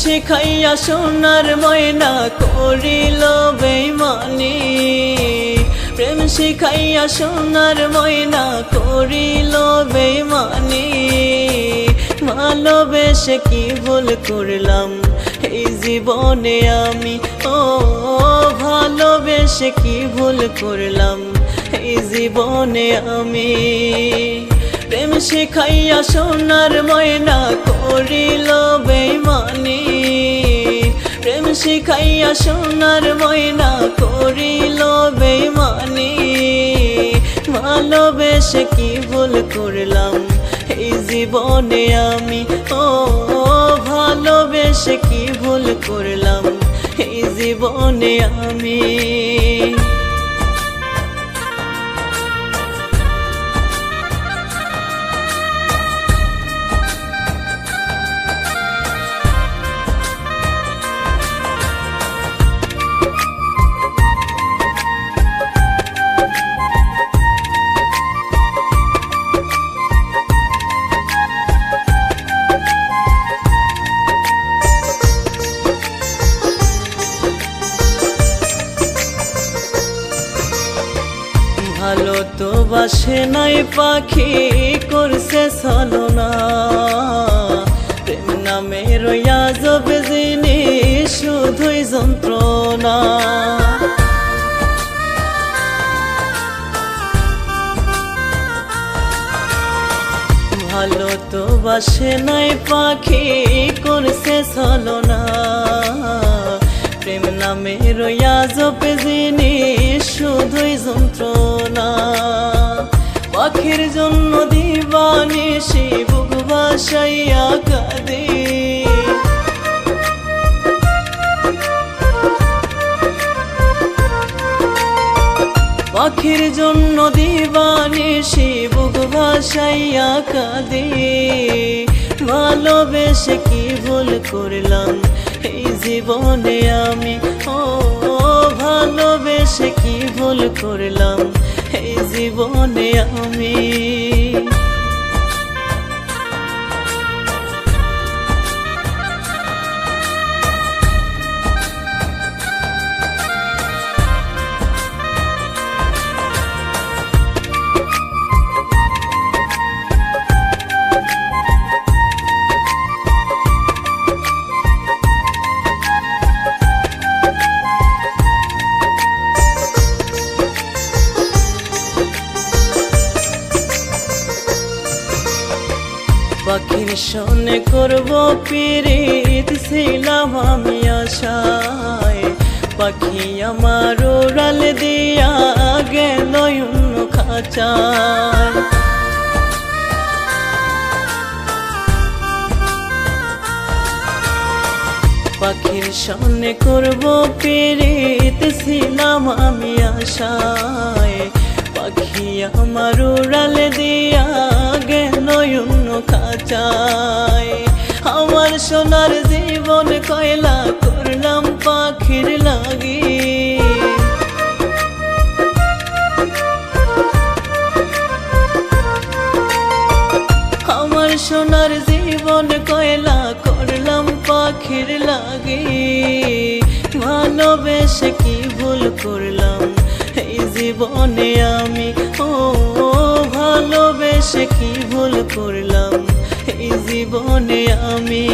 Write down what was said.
শিখাইয়া সোনার ময়না করিল বেইমানি, প্রেম শিখাইয়া সোনার ময়না করিল বেইমানি। ভালোবেসে কি ভুল করলাম এই জীবনে আমি, ও ভালোবেসে কি ভুল করলাম এই জীবনে আমি। প্রেম শিখাইয়া সোনার ময়না করিল বেইমানি, প্রেম শিখাইয়া সোনার ময়না করিল বেইমানি। ভালোবেসে কি ভুল করলাম এই জীবনে আমি, ও ভালোবেসে কি ভুল করলাম এই জীবনে আমি। ভালো তো বাসে নাই পাখি করছে ছলনা, প্রেম নামে রইয়া যাবে জিনিস শুধুই যন্ত্রণা। ভালো তো বাসে নাই পাখি করছে ছলনা, প্রেম নামে রইয়া যাবে জিনিস শুধুই যন্ত্রণা। পাখির জন্য দিবানিশি বুক ভাসাইয়া কাঁদে, পাখির জন্য দিবানিশি বুক ভাসাইয়া কাঁদে। ভালোবেসে কি ভুল করলাম এই জীবনে আমি, ও ভালোবেসে কি ভুল করলাম এই জীবনে আমি। পাখির সনে করব পিরিত ছিলাম আমি আশায়, পাখি আমার উড়াল দিয়া গেল অন্য খাঁচায়। পাখির সনে করব পিরিত ছিলাম আমি আশায়, পাখি আমার উড়াল দিয়া গেল অন্য খাঁচায়। আমার সোনার জীবন কয়লা করলাম পাখির লাগি, আমার সোনার জীবন কয়লা করলাম পাখির লাগি। ভালোবেসে কি ভুল করলাম এই জীবনে আমি, ও ভালোবেসে কি ভুল করলাম এই জীবনে আমি।